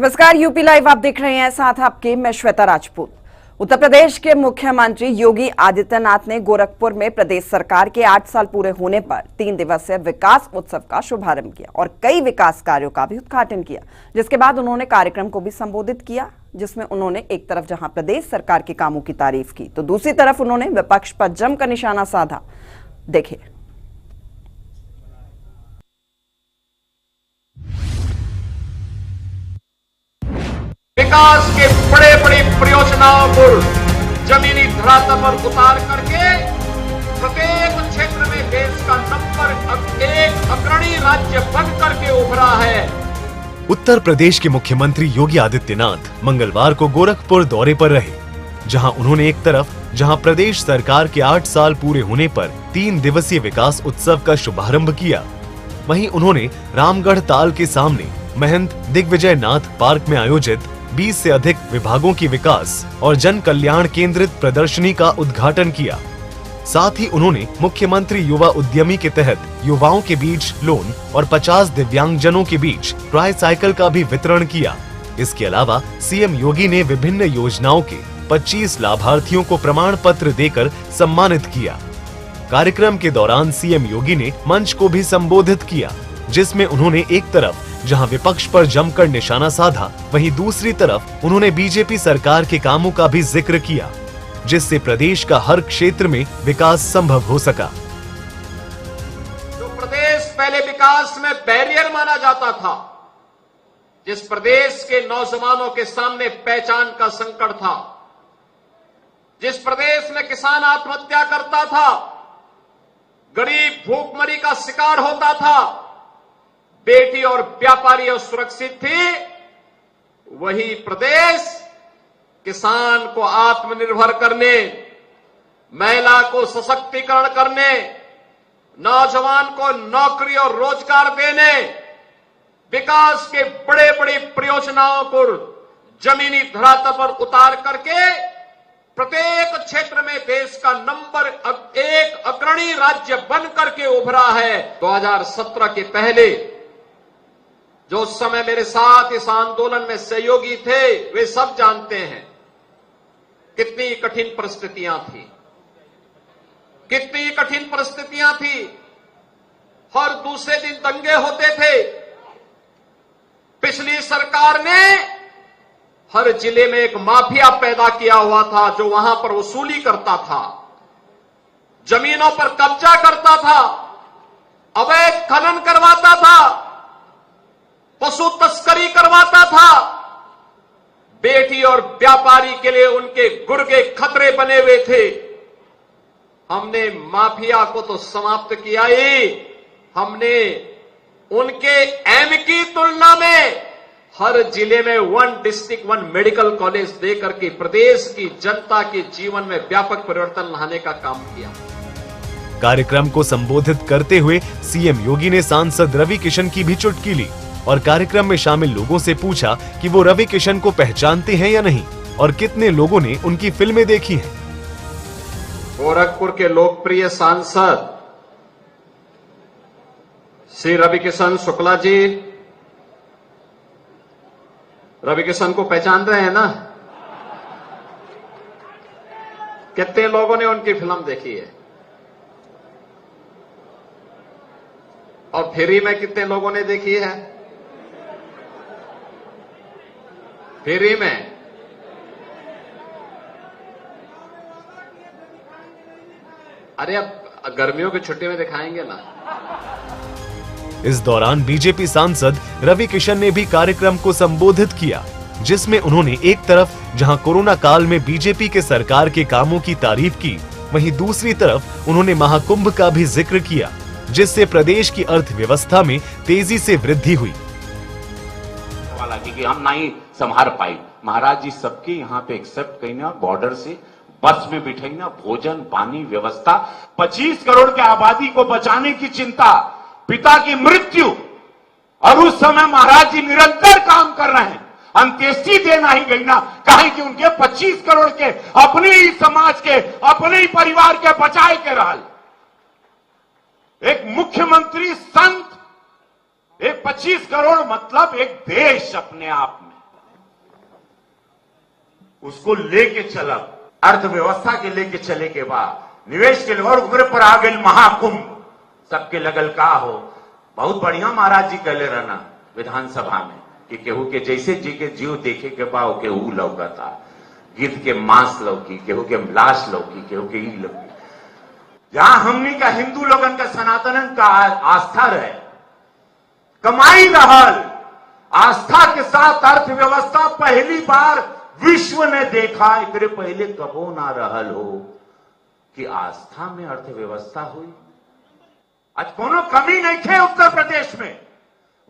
नमस्कार, UP live आप देख रहे हैं। साथ आपके मैं श्वेता राजपूत। उत्तर प्रदेश के मुख्यमंत्री योगी आदित्यनाथ ने गोरखपुर में प्रदेश सरकार के 8 साल पूरे होने पर 3 दिवसीय विकास उत्सव का शुभारंभ किया और कई विकास कार्यों का भी उद्घाटन किया। जिसके बाद उन्होंने कार्यक्रम को भी संबोधित किया, जिसमें उन्होंने एक तरफ जहां प्रदेश सरकार के कामों की तारीफ की तो दूसरी तरफ उन्होंने विपक्ष पर जमकर निशाना साधा। देखिए। विकास के बड़े बड़ी परियोजनाओं को जमीनी धरातल पर उतार करके प्रत्येक क्षेत्र में देश का नंबर 1 अग्रणी राज्य बन करके उभरा है। उत्तर प्रदेश के मुख्यमंत्री योगी आदित्यनाथ मंगलवार को गोरखपुर दौरे पर रहे, जहां उन्होंने एक तरफ जहां प्रदेश सरकार के 8 साल पूरे होने पर 3 दिवसीय विकास उत्सव का शुभारंभ किया, वहीं उन्होंने रामगढ़ ताल के सामने महंत दिग्विजय नाथ पार्क में आयोजित 20 से अधिक विभागों की विकास और जन कल्याण केंद्रित प्रदर्शनी का उद्घाटन किया। साथ ही उन्होंने मुख्यमंत्री युवा उद्यमी के तहत युवाओं के बीच लोन और 50 दिव्यांगजनों के बीच ट्राईसाइकिल का भी वितरण किया। इसके अलावा सीएम योगी ने विभिन्न योजनाओं के 25 लाभार्थियों को प्रमाण पत्र देकर सम्मानित किया। कार्यक्रम के दौरान सीएम योगी ने मंच को भी संबोधित किया, जिसमें उन्होंने एक तरफ जहां विपक्ष पर जमकर निशाना साधा, वहीं दूसरी तरफ उन्होंने बीजेपी सरकार के कामों का भी जिक्र किया, जिससे प्रदेश का हर क्षेत्र में विकास संभव हो सका। जो प्रदेश पहले विकास में बैरियर माना जाता था, जिस प्रदेश के नौजवानों के सामने पहचान का संकट था, जिस प्रदेश में किसान आत्महत्या करता था, गरीब भूखमरी का शिकार होता था, बेटी और व्यापारी असुरक्षित थी, वही प्रदेश किसान को आत्मनिर्भर करने, महिला को सशक्तिकरण करने, नौजवान को नौकरी और रोजगार देने, विकास के बड़े बड़ी परियोजनाओं को जमीनी धरातल पर उतार करके प्रत्येक क्षेत्र में देश का नंबर 1 अग्रणी राज्य बन करके उभरा है। 2017 के पहले जो समय मेरे साथ इस आंदोलन में सहयोगी थे, वे सब जानते हैं कितनी कठिन परिस्थितियां थी, कितनी कठिन परिस्थितियां थी। हर दूसरे दिन दंगे होते थे। पिछली सरकार ने हर जिले में एक माफिया पैदा किया हुआ था, जो वहां पर वसूली करता था, जमीनों पर कब्जा करता था, अवैध खनन करवाता था, पशु तस्करी करवाता था। बेटी और व्यापारी के लिए उनके गुर्गे खतरे बने हुए थे। हमने माफिया को तो समाप्त किया ही, हमने उनके एम की तुलना में हर जिले में 1 डिस्ट्रिक्ट 1 मेडिकल कॉलेज देकर के प्रदेश की जनता के जीवन में व्यापक परिवर्तन लाने का काम किया। कार्यक्रम को संबोधित करते हुए सीएम योगी ने सांसद रवि किशन की भी चुटकी ली और कार्यक्रम में शामिल लोगों से पूछा कि वो रवि किशन को पहचानते हैं या नहीं और कितने लोगों ने उनकी फिल्में देखी हैं। गोरखपुर के लोकप्रिय सांसद श्री रवि किशन शुक्ला जी, रवि किशन को पहचान रहे हैं ना? कितने लोगों ने उनकी फिल्म देखी है? और फ्री में कितने लोगों ने देखी है? फ्री में अरे अब गर्मियों की छुट्टी में दिखाएंगे ना। इस दौरान बीजेपी सांसद रवि किशन ने भी कार्यक्रम को संबोधित किया, जिसमें उन्होंने एक तरफ जहां कोरोना काल में बीजेपी के सरकार के कामों की तारीफ की, वहीं दूसरी तरफ उन्होंने महाकुंभ का भी जिक्र किया, जिससे प्रदेश की अर्थव्यवस्था में तेजी से वृद्धि हुई। कि हम नहीं संभाल पाए महाराज जी, सबके यहाँ पे एक्सेप्ट कहीं ना बॉर्डर से बस में बिठाई ना, भोजन पानी व्यवस्था, 25 करोड़ की आबादी को बचाने की चिंता, पिता की मृत्यु, और उस समय महाराज जी निरंतर काम कर रहे हैं। अंत्येष्टि देना ही गई ना, कहे कि उनके 25 करोड़ के अपने ही समाज के, अपने ही परिवार के बचाए के रहल। एक मुख्यमंत्री संत, एक 25 करोड़ मतलब एक देश अपने आप में। उसको लेके चलब, अर्थव्यवस्था के लेके चले के बाद निवेश के और ऊपर पर आ गई महाकुंभ, सबके लगल का हो। बहुत बढ़िया महाराज जी कहले रहना विधानसभा में कि केहू के जैसे जी के जीव देखे के बा केहू लौकता, गिद्ध के मांस लौकी, केहू के लाश लौकी, केहू के ई लौकी। जहां हमनी का हिंदू लोगन का सनातन का आस्था रहे, कमाई रहल, आस्था के साथ अर्थव्यवस्था पहली बार विश्व ने देखा, एकरे पहले कबो ना रहल हो कि आस्था में अर्थव्यवस्था हुई। आज कोनो कमी नहीं थे उत्तर प्रदेश में।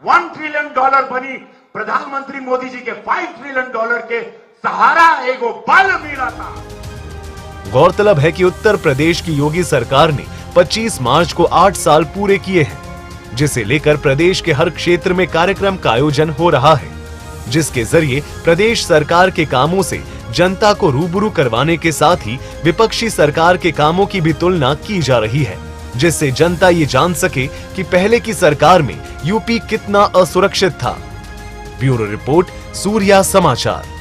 $1 ट्रिलियन बनी प्रधानमंत्री मोदी जी के $5 ट्रिलियन के सहारा एगो बल मिला था। गौरतलब है कि उत्तर प्रदेश की योगी सरकार ने 25 मार्च को 8 साल पूरे किए हैं, जिसे लेकर प्रदेश के हर क्षेत्र में कार्यक्रम का आयोजन हो रहा है, जिसके जरिए प्रदेश सरकार के कामों से जनता को रूबरू करवाने के साथ ही विपक्षी सरकार के कामों की भी तुलना की जा रही है, जिससे जनता ये जान सके कि पहले की सरकार में यूपी कितना असुरक्षित था। ब्यूरो रिपोर्ट, सूर्या समाचार।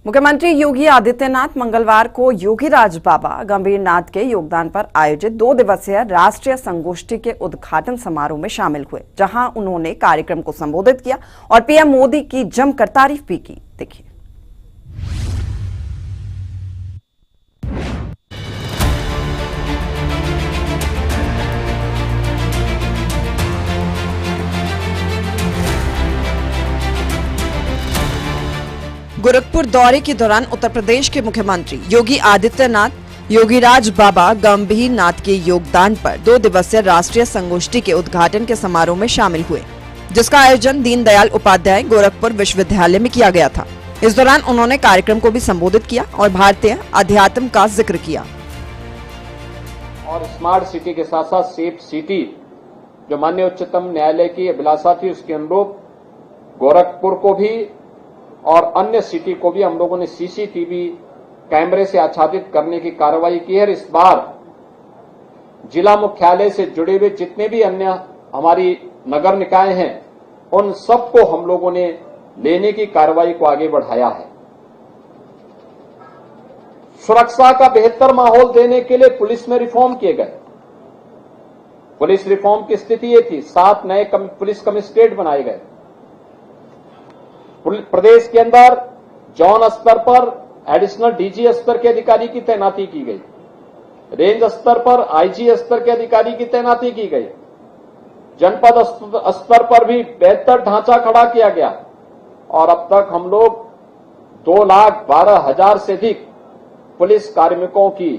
मुख्यमंत्री योगी आदित्यनाथ मंगलवार को योगी राज बाबा गंभीर नाथ के योगदान पर आयोजित 2 दिवसीय राष्ट्रीय संगोष्ठी के उद्घाटन समारोह में शामिल हुए, जहां उन्होंने कार्यक्रम को संबोधित किया और पीएम मोदी की जमकर तारीफ भी की। देखिए। गोरखपुर दौरे के दौरान उत्तर प्रदेश के मुख्यमंत्री योगी आदित्यनाथ योगी राज बाबा गंभीर नाथ के योगदान पर 2 दिवसीय राष्ट्रीय संगोष्ठी के उद्घाटन के समारोह में शामिल हुए, जिसका आयोजन दीनदयाल उपाध्याय गोरखपुर विश्वविद्यालय में किया गया था। इस दौरान उन्होंने कार्यक्रम को भी संबोधित किया और भारतीय अध्यात्म का जिक्र किया। और स्मार्ट सिटी के साथ साथ सेफ सिटी जो माननीय उच्चतम न्यायालय की अभिलाषा थी, उसके अनुरूप गोरखपुर को भी और अन्य सिटी को भी हम लोगों ने सीसीटीवी कैमरे से आच्छादित करने की कार्रवाई की है। इस बार जिला मुख्यालय से जुड़े हुए जितने भी अन्य हमारी नगर निकाय हैं, उन सबको हम लोगों ने लेने की कार्रवाई को आगे बढ़ाया है। सुरक्षा का बेहतर माहौल देने के लिए पुलिस में रिफॉर्म किए गए। पुलिस रिफॉर्म की स्थिति ये थी, 7 नए पुलिस कमिश्नरेट बनाए गए। प्रदेश के अंदर जोन स्तर पर एडिशनल डीजी स्तर के अधिकारी की तैनाती की गई, रेंज स्तर पर आईजी स्तर के अधिकारी की तैनाती की गई, जनपद स्तर पर भी बेहतर ढांचा खड़ा किया गया और अब तक हम लोग 2,12,000 से अधिक पुलिस कार्मिकों की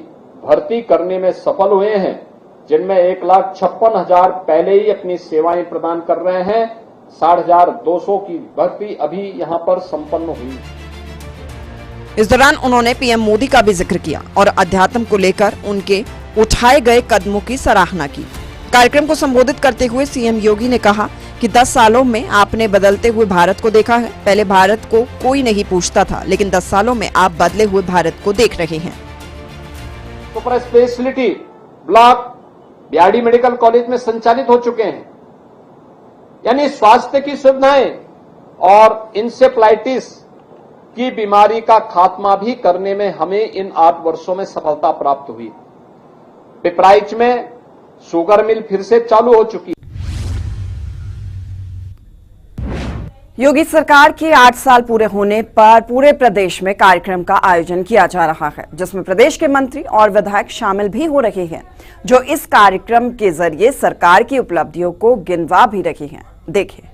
भर्ती करने में सफल हुए हैं, जिनमें 1,56,000 पहले ही अपनी सेवाएं प्रदान कर रहे हैं। 60,200 की भर्ती अभी यहां पर संपन्न हुई। इस दौरान उन्होंने पीएम मोदी का भी जिक्र किया और अध्यात्म को लेकर उनके उठाए गए कदमों की सराहना की। कार्यक्रम को संबोधित करते हुए सीएम योगी ने कहा कि 10 सालों में आपने बदलते हुए भारत को देखा है। पहले भारत को कोई नहीं पूछता था, लेकिन 10 सालों में आप बदले हुए भारत को देख रहे हैं। Super speciality block BRD medical college में संचालित हो चुके हैं, यानी स्वास्थ्य की सुविधाएं और इंसेफ्लाइटिस की बीमारी का खात्मा भी करने में हमें इन 8 वर्षों में सफलता प्राप्त हुई। पिपराइच में शुगर मिल फिर से चालू हो चुकी। योगी सरकार के 8 साल पूरे होने पर पूरे प्रदेश में कार्यक्रम का आयोजन किया जा रहा है, जिसमें प्रदेश के मंत्री और विधायक शामिल भी हो रहे हैं, जो इस कार्यक्रम के जरिए सरकार की उपलब्धियों को गिनवा भी रहे हैं। देखिए।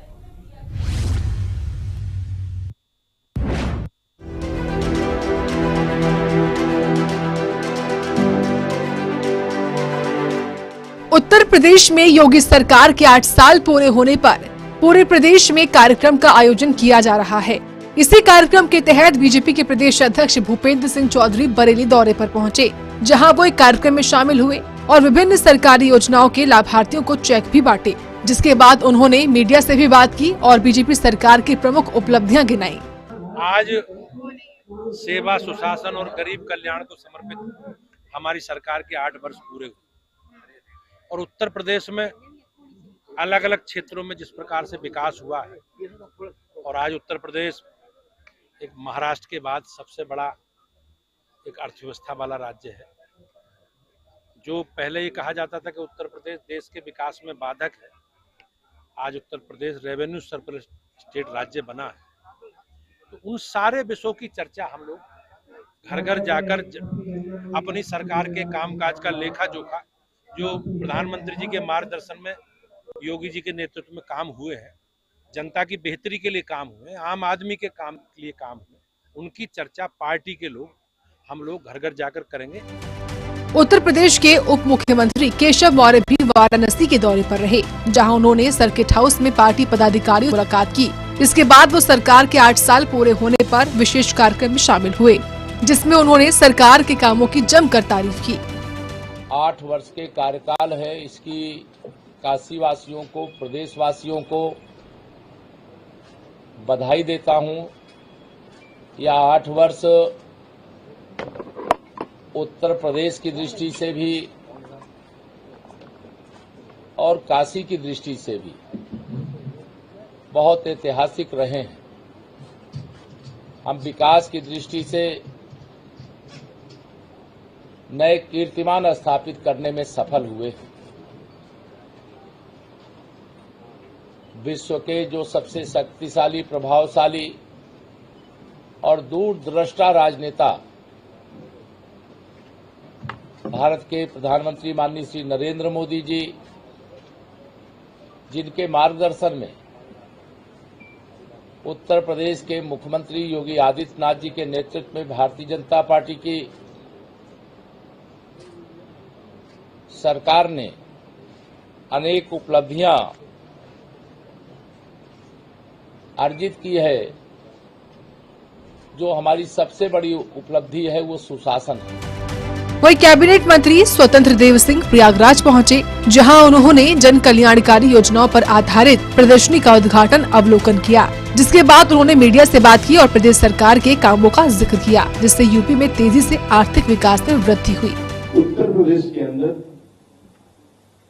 उत्तर प्रदेश में योगी सरकार के 8 साल पूरे होने पर पूरे प्रदेश में कार्यक्रम का आयोजन किया जा रहा है। इसी कार्यक्रम के तहत बीजेपी के प्रदेश अध्यक्ष भूपेंद्र सिंह चौधरी बरेली दौरे पर पहुंचे, जहां वो एक कार्यक्रम में शामिल हुए और विभिन्न सरकारी योजनाओं के लाभार्थियों को चेक भी बांटे, जिसके बाद उन्होंने मीडिया से भी बात की और बीजेपी सरकार की प्रमुख उपलब्धियां गिनाई। आज सेवा, सुशासन और गरीब कल्याण को समर्पित हमारी सरकार के 8 वर्ष पूरे हुए और उत्तर प्रदेश में अलग अलग क्षेत्रों में जिस प्रकार से विकास हुआ है और आज उत्तर प्रदेश एक महाराष्ट्र के बाद सबसे बड़ा एक अर्थव्यवस्था वाला राज्य है। जो पहले ये कहा जाता था कि उत्तर प्रदेश देश के विकास में बाधक है, आज Uttar Pradesh revenue surplus state राज्य बना है। तो उन सारे विषयों की चर्चा हम लोग घर घर जाकर अपनी सरकार के कामकाज का लेखा जोखा जो प्रधानमंत्री जी के मार्गदर्शन में योगी जी के नेतृत्व में काम हुए हैं, जनता की बेहतरी के लिए काम हुए, आम आदमी के काम के लिए काम हुए, उनकी चर्चा पार्टी के लोग हम लोग घर घर जाकर करेंगे। उत्तर प्रदेश के उप मुख्यमंत्री केशव मौर्य भी वाराणसी के दौरे पर रहे, जहां उन्होंने सर्किट हाउस में पार्टी पदाधिकारियों से मुलाकात की। इसके बाद वो सरकार के 8 साल पूरे होने पर विशेष कार्यक्रम में शामिल हुए, जिसमें उन्होंने सरकार के कामों की जमकर तारीफ की। 8 वर्ष के कार्यकाल है, इसकी काशी वासियों को, प्रदेशवासियों को बधाई देता हूं। यह 8 वर्ष उत्तर प्रदेश की दृष्टि से भी और काशी की दृष्टि से भी बहुत ऐतिहासिक रहे हैं। हम विकास की दृष्टि से नए कीर्तिमान स्थापित करने में सफल हुए। विश्व के जो सबसे शक्तिशाली, प्रभावशाली और दूरदृष्टा राजनेता भारत के प्रधानमंत्री माननीय श्री नरेंद्र मोदी जी, जिनके मार्गदर्शन में उत्तर प्रदेश के मुख्यमंत्री योगी आदित्यनाथ जी के नेतृत्व में भारतीय जनता पार्टी की सरकार ने अनेक उपलब्धियां अर्जित की है। जो हमारी सबसे बड़ी उपलब्धि है वो सुशासन है। वही कैबिनेट मंत्री स्वतंत्र देव सिंह प्रयागराज पहुंचे, जहां उन्होंने जन कल्याणकारी योजनाओं पर आधारित प्रदर्शनी का उद्घाटन अवलोकन किया, जिसके बाद उन्होंने मीडिया से बात की और प्रदेश सरकार के कामों का जिक्र किया, जिससे यूपी में तेजी से आर्थिक विकास में वृद्धि हुई। उत्तर प्रदेश के अंदर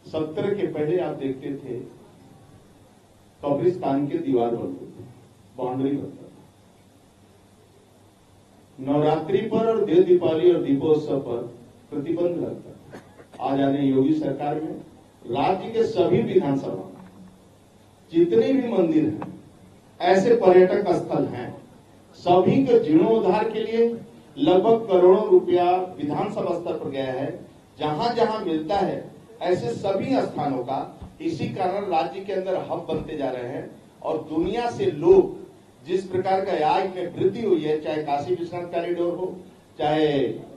70 के पहले आप देखते थे कब्रिस्तान के दीवार बनते थे, बाउंड्री बनता था। नवरात्रि पर और देव दीपावली और दीपोत्सव पर प्रतिबंध लगता। आज आने योगी सरकार में राज्य के सभी विधानसभा जितने भी मंदिर हैं, ऐसे पर्यटक स्थल हैं, सभी के जीर्णोद्धार के लिए लगभग करोड़ों रुपया विधानसभा स्तर पर गया है। जहां जहां मिलता है ऐसे सभी स्थानों का इसी कारण राज्य के अंदर हब बनते जा रहे हैं और दुनिया से लोग जिस प्रकार का आय में वृद्धि हुई है, चाहे काशी विश्वनाथ कॉरिडोर हो, चाहे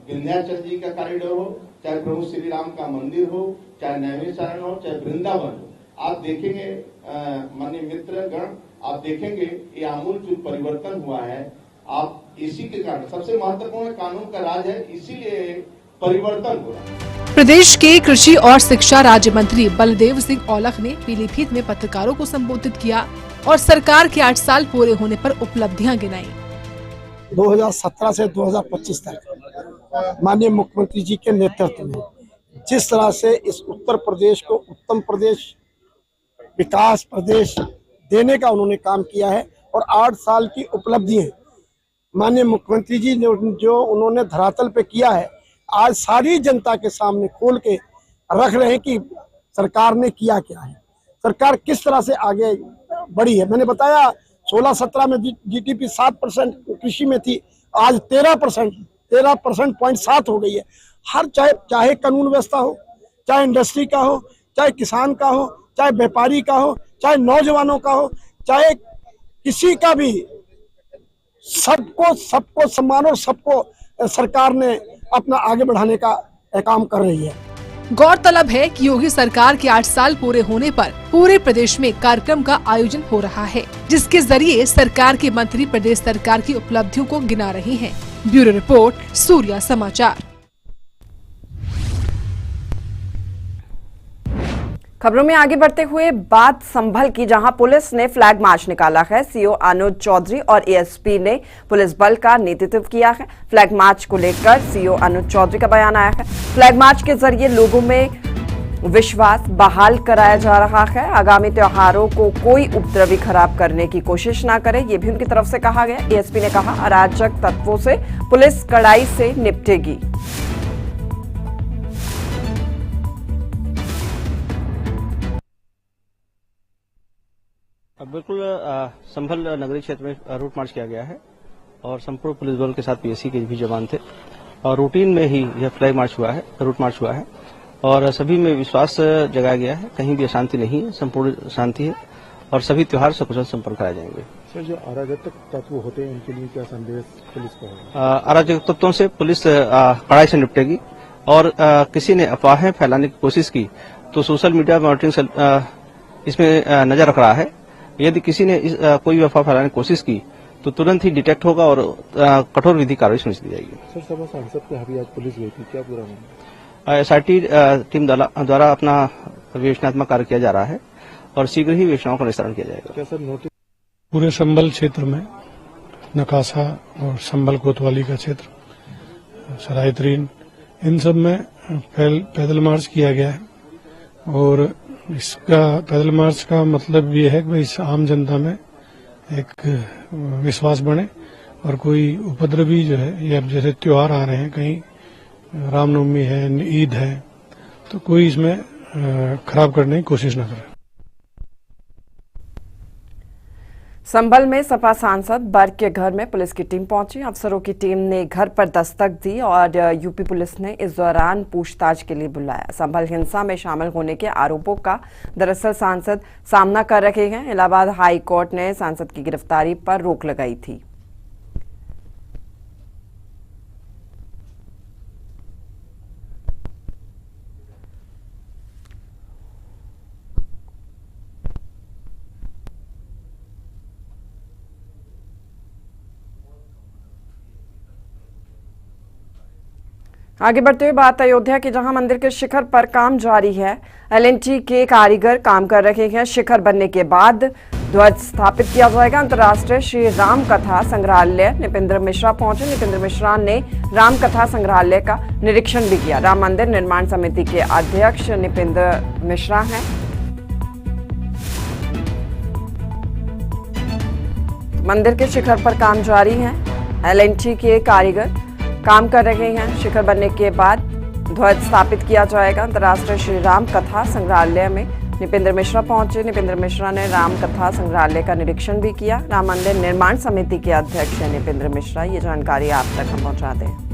विंध्याचल जी का कॉरिडोर हो, चाहे प्रभु श्री राम का मंदिर हो, चाहे नैमिषारण्य हो, चाहे वृंदावन हो, आप देखेंगे माननीय मित्रगण, आप देखेंगे ये आमूलचूल परिवर्तन हुआ है। आप इसी के कारण सबसे महत्वपूर्ण कानून का राज है, इसीलिए परिवर्तन हो रहा है। प्रदेश के कृषि और शिक्षा राज्य मंत्री बलदेव सिंह औलख ने पीलीभीत में पत्रकारों को संबोधित किया और सरकार के 8 साल पूरे होने पर उपलब्धियां गिनाई। 2017 से 2025 तक माननीय मुख्यमंत्री जी के नेतृत्व में जिस तरह से इस उत्तर प्रदेश को उत्तम प्रदेश, विकास प्रदेश देने का उन्होंने काम किया है और 8 साल की उपलब्धियां माननीय मुख्यमंत्री जी ने जो उन्होंने धरातल पे किया है, आज सारी जनता के सामने खोल के रख रहे हैं कि सरकार ने किया क्या है, सरकार किस तरह से आगे बढ़ी है। मैंने बताया 16-17 में जीडीपी 7% कृषि में थी, आज 13.7 हो गई है। हर चाहे कानून व्यवस्था हो, चाहे इंडस्ट्री का हो, चाहे किसान का हो, चाहे व्यापारी का हो, चाहे नौजवानों का हो, चाहे किसी का भी, सबको सम्मान और सबको सरकार ने अपना आगे बढ़ाने का काम कर रही है। गौरतलब है कि योगी सरकार के 8 साल पूरे होने पर पूरे प्रदेश में कार्यक्रम का आयोजन हो रहा है, जिसके जरिए सरकार के मंत्री प्रदेश सरकार की उपलब्धियों को गिना रहे हैं। ब्यूरो रिपोर्ट, सूर्या समाचार। खबरों में आगे बढ़ते हुए बात संभल की, जहां पुलिस ने फ्लैग मार्च निकाला है। सीओ अनुज चौधरी और एएसपी ने पुलिस बल का नेतृत्व किया है। फ्लैग मार्च को लेकर सीओ अनुज चौधरी का बयान आया है। फ्लैग मार्च के जरिए लोगों में विश्वास बहाल कराया जा रहा है। आगामी त्योहारों को कोई उपद्रवी खराब करने की कोशिश ना करे, ये भी उनकी तरफ से कहा गया। एएसपी ने कहा, अराजक तत्वों से पुलिस कड़ाई से निपटेगी। बिल्कुल संभल नगरीय क्षेत्र में रूट मार्च किया गया है और संपूर्ण पुलिस बल के साथ पीएससी के भी जवान थे और रूटीन में ही यह फ्लैग मार्च हुआ है, रूट मार्च हुआ है और सभी में विश्वास जगाया गया है। कहीं भी अशांति नहीं है, संपूर्ण शांति है और सभी त्योहार सकुशल संपन्न कराए जाएंगे। सर, जो अराजक तत्व होते हैं उनके लिए क्या संदेश पुलिस को है? अराजक तत्वों से पुलिस कड़ाई से निपटेगी और किसी ने अफवाहें फैलाने की कोशिश की तो सोशल मीडिया मॉनिटरिंग इसमें नजर रख रहा है। यदि किसी ने कोई भी अफवाह फैलाने की कोशिश की तो तुरंत ही डिटेक्ट होगा और कठोर विधि कार्रवाई सुनिश्चित की जाएगी। सर, सभा सांसद के यहाँ आज पुलिस गई थी, क्या पूरा मामला? एसआईटी टीम द्वारा अपना विवेचनात्मक कार्य किया जा रहा है और शीघ्र ही विवेचनाओं का निस्तारण किया जाएगा। क्या सर नोटिस? पूरे संभल क्षेत्र में नकासा और संभल कोतवाली का क्षेत्र, सरायतरीन, इन सब में पैदल मार्च किया गया है और इसका पैदल मार्च का मतलब ये है कि इस आम जनता में एक विश्वास बने और कोई उपद्रवी जो है, ये अब जैसे त्योहार आ रहे हैं, कहीं रामनवमी है, ईद है, तो कोई इसमें खराब करने की कोशिश न करे। संभल में सपा सांसद बर्ग के घर में पुलिस की टीम पहुंची। अफसरों की टीम ने घर पर दस्तक दी और यूपी पुलिस ने इस दौरान पूछताछ के लिए बुलाया। संभल हिंसा में शामिल होने के आरोपों का दरअसल सांसद सामना कर रहे हैं। इलाहाबाद हाई कोर्ट ने सांसद की गिरफ्तारी पर रोक लगाई थी। आगे बढ़ते हुए बात अयोध्या की, जहां मंदिर के शिखर पर काम जारी है। एलएनटी के कारीगर काम कर रहे हैं। शिखर बनने के बाद ध्वज स्थापित किया जाएगा। अंतर्राष्ट्रीय श्री राम कथा संग्रहालय निपेंद्र मिश्रा पहुंचे। निपेंद्र मिश्रा ने राम कथा संग्रहालय का निरीक्षण भी किया। राम मंदिर निर्माण समिति के अध्यक्ष निपेंद्र मिश्रा हैं। मंदिर के शिखर पर काम जारी है। एलएनटी के कारीगर काम कर रहे हैं। शिखर बनने के बाद ध्वज स्थापित किया जाएगा। अंतर्राष्ट्रीय श्री राम कथा संग्रहालय में निपेंद्र मिश्रा पहुंचे। निपेंद्र मिश्रा ने राम कथा संग्रहालय का निरीक्षण भी किया। राम मंदिर निर्माण समिति के अध्यक्ष हैं निपेंद्र मिश्रा। ये जानकारी आप तक हम पहुंचा दें।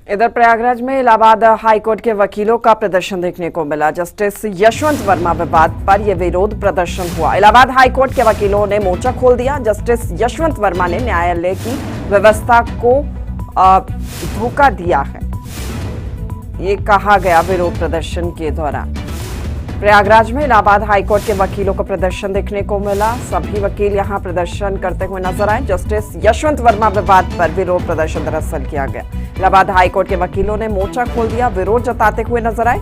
इधर प्रयागराज में इलाहाबाद हाईकोर्ट के वकीलों का प्रदर्शन देखने को मिला। जस्टिस यशवंत वर्मा विवाद पर यह विरोध प्रदर्शन हुआ। इलाहाबाद हाईकोर्ट के वकीलों ने मोर्चा खोल दिया। जस्टिस यशवंत वर्मा ने न्यायालय की व्यवस्था को धोखा दिया है, ये कहा गया विरोध प्रदर्शन के दौरान। प्रयागराज में इलाहाबाद हाईकोर्ट के वकीलों का प्रदर्शन देखने को मिला। सभी वकील यहां प्रदर्शन करते हुए नजर आए। जस्टिस यशवंत वर्मा विवाद पर विरोध प्रदर्शन दरअसल किया गया। इलाहाबाद हाईकोर्ट के वकीलों ने मोर्चा खोल दिया, विरोध जताते हुए नजर आए।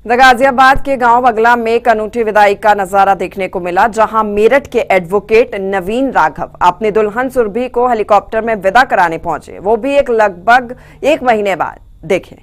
गाजियाबाद के गांव बगला में एक अनूठी विदाई का नजारा देखने को मिला, जहां मेरठ के एडवोकेट नवीन राघव अपनी दुल्हन सुरभि को हेलीकॉप्टर में विदा कराने पहुंचे, वो भी लगभग 1 महीने बाद। देखें।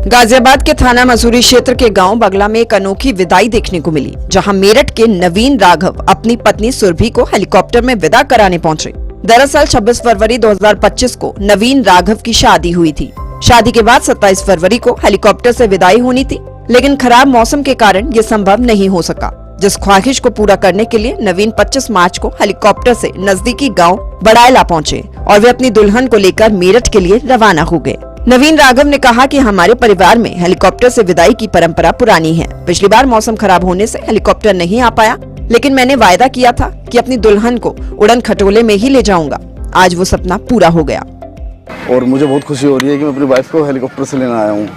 गाजियाबाद के थाना मसूरी क्षेत्र के गांव बगला में एक अनोखी विदाई देखने को मिली, जहां मेरठ के नवीन राघव अपनी पत्नी सुरभि को हेलीकॉप्टर में विदा कराने पहुंचे। दरअसल 26 फरवरी 2025 को नवीन राघव की शादी हुई थी। शादी के बाद 27 फरवरी को हेलीकॉप्टर से विदाई होनी थी, लेकिन खराब मौसम के कारण ये संभव नहीं हो सका। जिस ख्वाहिश को पूरा करने के लिए नवीन 25 मार्च को हेलीकॉप्टर से नजदीकी गांव बड़ायला पहुंचे और वे अपनी दुल्हन को लेकर मेरठ के लिए रवाना हो गए। नवीन राघव ने कहा कि हमारे परिवार में हेलीकॉप्टर से विदाई की परंपरा पुरानी है। पिछली बार मौसम खराब होने से हेलीकॉप्टर नहीं आ पाया, लेकिन मैंने वायदा किया था कि अपनी दुल्हन को उड़न खटोले में ही ले जाऊंगा। आज वो सपना पूरा हो गया और मुझे बहुत खुशी हो रही है कि मैं अपनी वाइफ को हेलीकॉप्टर से लेने आया हूँ।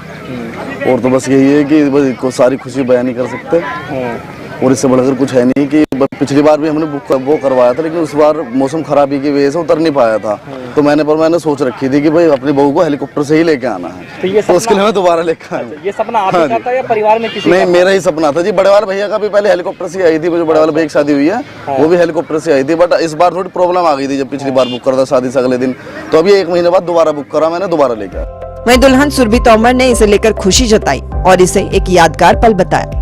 और तो बस यही है कि बस को सारी खुशी बयान नहीं कर सकते और इससे बढ़कर कुछ है नहीं कि पिछली बार भी हमने वो करवाया था, लेकिन उस बार मौसम खराबी की वजह से उतर नहीं पाया था। तो मैंने सोच रखी थी कि भाई अपनी बहू को हेलीकॉप्टर से ही लेके आना है, तो उसके लिए मैं दोबारा लेकर आया। ये सपना आपका था या परिवार में किसी? नहीं, मेरा ही सपना था जी। बड़े वाले भैया का भी पहले हेलीकॉप्टर से आई थी, मुझे बड़े वाले भैया की शादी हुई है, वो भी हेलीकॉप्टर से आई थी। बट इस बार थोड़ी प्रॉब्लम आ गई थी, जब पिछली बार बुक करा था शादी से अगले दिन, तो अभी 1 महीने बाद दोबारा बुक करा मैंने, दोबारा लेकर आया। वहीं दुल्हन सुरभि तोमर ने इसे लेकर खुशी जताई और इसे एक यादगार पल बताया।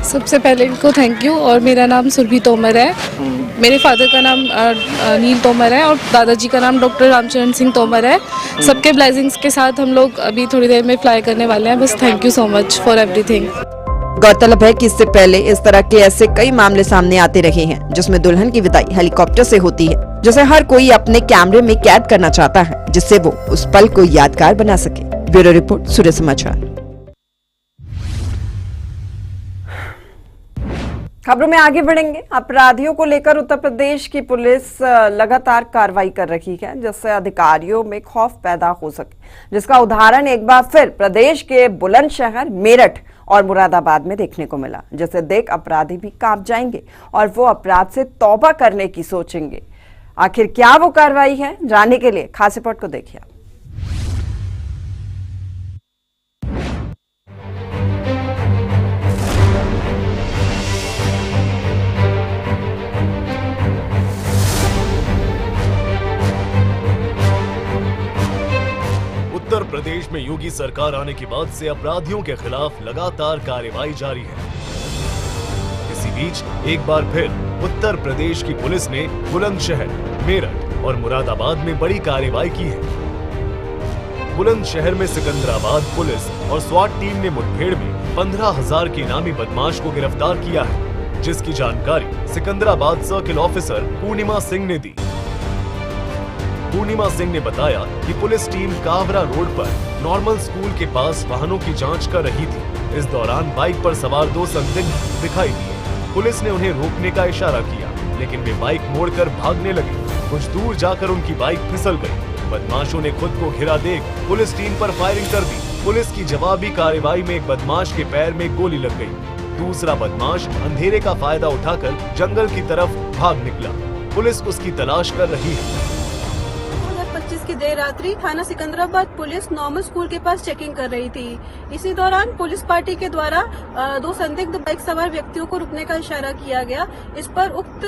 सबसे पहले इनको थैंक यू। और मेरा नाम सुरभि तोमर है, मेरे फादर का नाम नील तोमर है और दादाजी का नाम डॉक्टर रामचरण सिंह तोमर है। सबके ब्लेसिंग्स के साथ हम लोग अभी थोड़ी देर में फ्लाई करने वाले हैं। बस thank you so much for everything. गौरतलब है कि इससे पहले इस तरह के ऐसे कई मामले सामने आते रहे हैं जिसमें दुल्हन की विदाई हेलीकॉप्टर से होती है, जिसे हर कोई अपने कैमरे में कैद करना चाहता है, जिससे वो उस पल को यादगार बना सके। ब्यूरो रिपोर्ट, सूर्य समाचार। खबरों में आगे बढ़ेंगे। अपराधियों को लेकर उत्तर प्रदेश की पुलिस लगातार कार्रवाई कर रही है, जिससे अधिकारियों में खौफ पैदा हो सके, जिसका उदाहरण एक बार फिर प्रदेश के बुलंदशहर, मेरठ और मुरादाबाद में देखने को मिला, जिसे देख अपराधी भी कांप जाएंगे और वो अपराध से तौबा करने की सोचेंगे। आखिर क्या वो कार्रवाई है, जानने के लिए खास रिपोर्ट को देखिए। उत्तर प्रदेश में योगी सरकार आने के बाद से अपराधियों के खिलाफ लगातार कार्रवाई जारी है। इसी बीच एक बार फिर उत्तर प्रदेश की पुलिस ने बुलंदशहर, मेरठ और मुरादाबाद में बड़ी कार्रवाई की है। बुलंदशहर में सिकंदराबाद पुलिस और स्वाट टीम ने मुठभेड़ में 15,000 के इनामी बदमाश को गिरफ्तार किया है, जिसकी जानकारी सिकंदराबाद सर्किल ऑफिसर पूर्णिमा सिंह ने दी। पूर्णिमा सिंह ने बताया कि पुलिस टीम कावरा रोड पर नॉर्मल स्कूल के पास वाहनों की जांच कर रही थी। इस दौरान बाइक पर सवार 2 संदिग्ध दिखाई दिए। पुलिस ने उन्हें रोकने का इशारा किया, लेकिन वे बाइक मोड़कर भागने लगे। कुछ दूर जाकर उनकी बाइक फिसल गई। बदमाशों ने खुद को घिरा देख पुलिस टीम पर फायरिंग कर दी। पुलिस की जवाबी कार्रवाई में एक बदमाश के पैर में गोली लग गई। दूसरा बदमाश अंधेरे का फायदा उठाकर जंगल की तरफ भाग निकला। पुलिस उसकी तलाश कर रही है। 2025 की देर रात्रि थाना सिकंदराबाद पुलिस नॉर्मल स्कूल के पास चेकिंग कर रही थी। इसी दौरान पुलिस पार्टी के द्वारा 2 संदिग्ध बाइक सवार व्यक्तियों को रुकने का इशारा किया गया। इस पर उक्त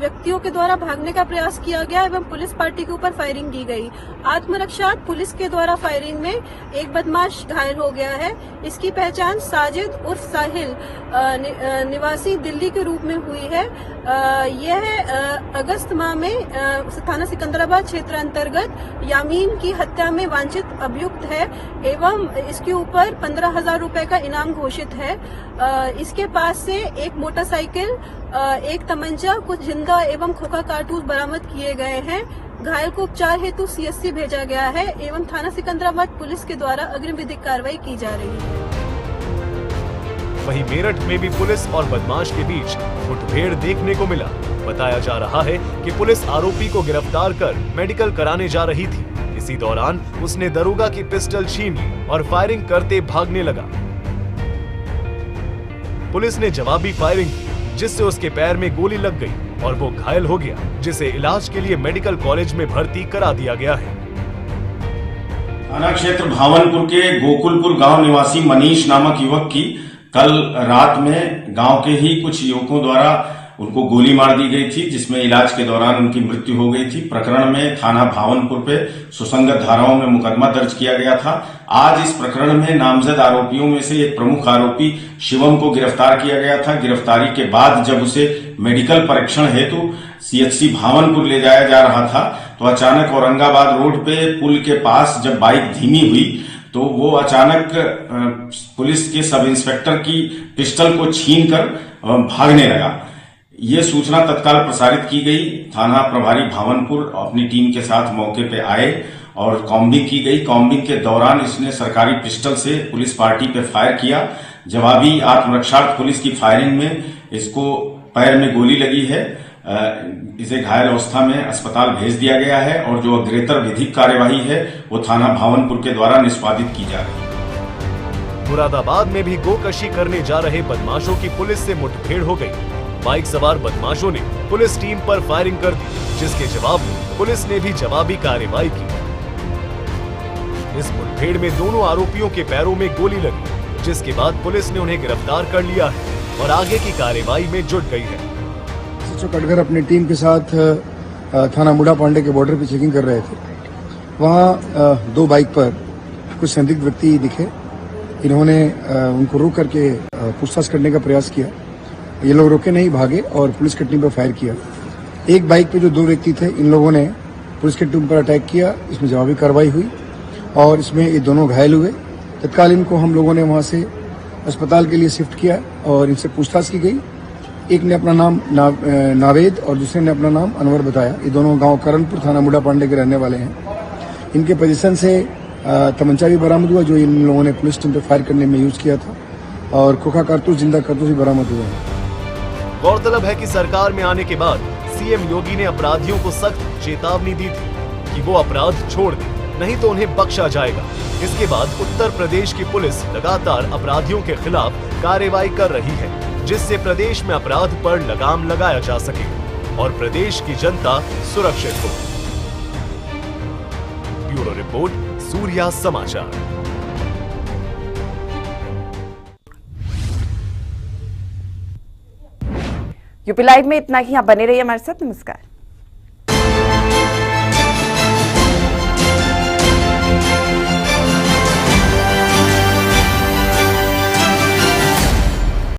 व्यक्तियों के द्वारा भागने का प्रयास किया गया एवं पुलिस पार्टी के ऊपर फायरिंग की गई। आत्मरक्षा पुलिस के द्वारा फायरिंग में एक बदमाश घायल हो गया है। इसकी पहचान साजिद उर्फ साहिल निवासी दिल्ली के रूप में हुई है। यह अगस्त माह में थाना सिकंदराबाद क्षेत्र अंतर्गत यामीन की हत्या में वांछित अभियुक्त है एवं इसके ऊपर 15,000 रुपए का इनाम घोषित है। इसके पास से एक मोटरसाइकिल, एक तमंचा, कुछ जिंदा एवं खोखा कारतूस बरामद किए गए हैं। घायल को उपचार हेतु CSC भेजा गया है एवं थाना सिकंदराबाद पुलिस के द्वारा अग्रिम विधिक कार्रवाई की जा रही है। वहीं मेरठ में भी पुलिस और बदमाश के बीच मुठभेड़ देखने को मिला। बताया जा रहा है कि पुलिस आरोपी को गिरफ्तार कर मेडिकल कराने जा रही थी। इसी दौरान उसने दरोगा की पिस्टल छीन ली और फायरिंग करते भागने लगा। पुलिस ने जवाबी फायरिंग की, जिससे उसके पैर में गोली लग गई और वो घायल हो गया, जिसे इलाज के लिए मेडिकल कॉलेज में भर्ती करा दिया गया है। थाना क्षेत्र भावनपुर के गोकुलपुर गांव निवासी मनीष नामक युवक की कल रात में गांव के ही कुछ युवकों द्वारा उनको गोली मार दी गई थी, जिसमें इलाज के दौरान उनकी मृत्यु हो गई थी। प्रकरण में थाना भावनपुर पे सुसंगत धाराओं में मुकदमा दर्ज किया गया था। आज इस प्रकरण में नामजद आरोपियों में से एक प्रमुख आरोपी शिवम को गिरफ्तार किया गया था। गिरफ्तारी के बाद जब उसे मेडिकल परीक्षण हेतु CHC भावनपुर ले जाया जा रहा था, तो अचानक औरंगाबाद रोड पे पुल के पास जब बाइक धीमी हुई तो वो अचानक पुलिस के सब इंस्पेक्टर की पिस्टल को छीनकर भागने लगा। ये सूचना तत्काल प्रसारित की गई। थाना प्रभारी भावनपुर अपनी टीम के साथ मौके पे आए और कॉम्बिंग की गई। कॉम्बिंग के दौरान इसने सरकारी पिस्टल से पुलिस पार्टी पे फायर किया। जवाबी आत्मरक्षार्थ पुलिस की फायरिंग में इसको पैर में गोली लगी है। इसे घायल अवस्था में अस्पताल भेज दिया गया है और जो अग्रेतर विधिक कार्यवाही है वो थाना भावनपुर के द्वारा निष्पादित की जा रही है। मुरादाबाद में भी गोकशी करने जा रहे बदमाशों की पुलिस से मुठभेड़ हो गई। बाइक सवार बदमाशों ने पुलिस टीम पर फायरिंग कर दी, जिसके जवाब में पुलिस ने भी जवाबी कार्रवाई की। इस मुठभेड़ में दोनों आरोपियों के पैरों में गोली लगी, जिसके बाद पुलिस ने उन्हें गिरफ्तार कर लिया है और आगे की कार्रवाई में जुट गई है। सचो कटघर अपनी टीम के साथ थाना मुड़ा पांडे के बॉर्डर पे चेकिंग कर रहे थे। वहाँ दो बाइक पर कुछ संदिग्ध व्यक्ति दिखे। इन्होंने उनको रोक करके पूछताछ करने का प्रयास किया। ये लोग रोके नहीं, भागे और पुलिस की टीम पर फायर किया। एक बाइक पे जो दो व्यक्ति थे, इन लोगों ने पुलिस की टीम पर अटैक किया। इसमें जवाबी कार्रवाई हुई और इसमें ये दोनों घायल हुए। तत्काल इनको हम लोगों ने वहाँ से अस्पताल के लिए शिफ्ट किया और इनसे पूछताछ की गई। एक ने अपना नाम नावेद और दूसरे ने अपना नाम अनवर बताया। ये दोनों गांव करणपुर थाना मुड़ा पांडे के रहने वाले हैं। इनके पोजीशन से तमंचा भी बरामद हुआ, जो इन लोगों ने पुलिस टीम पर फायर करने में यूज किया था, और खोखा कारतूस, जिंदा कारतूस भी बरामद हुआ है। गौरतलब है कि सरकार में आने के बाद सीएम योगी ने अपराधियों को सख्त चेतावनी दी थी कि वो अपराध छोड़ दें, नहीं तो उन्हें बख्शा जाएगा। इसके बाद उत्तर प्रदेश की पुलिस लगातार अपराधियों के खिलाफ कार्रवाई कर रही है, जिससे प्रदेश में अपराध पर लगाम लगाया जा सके और प्रदेश की जनता सुरक्षित हो। ब्यूरो रिपोर्ट, सूर्या समाचार। यूपी लाइव में इतना ही। आप बने रहिए हमारे साथ। नमस्कार।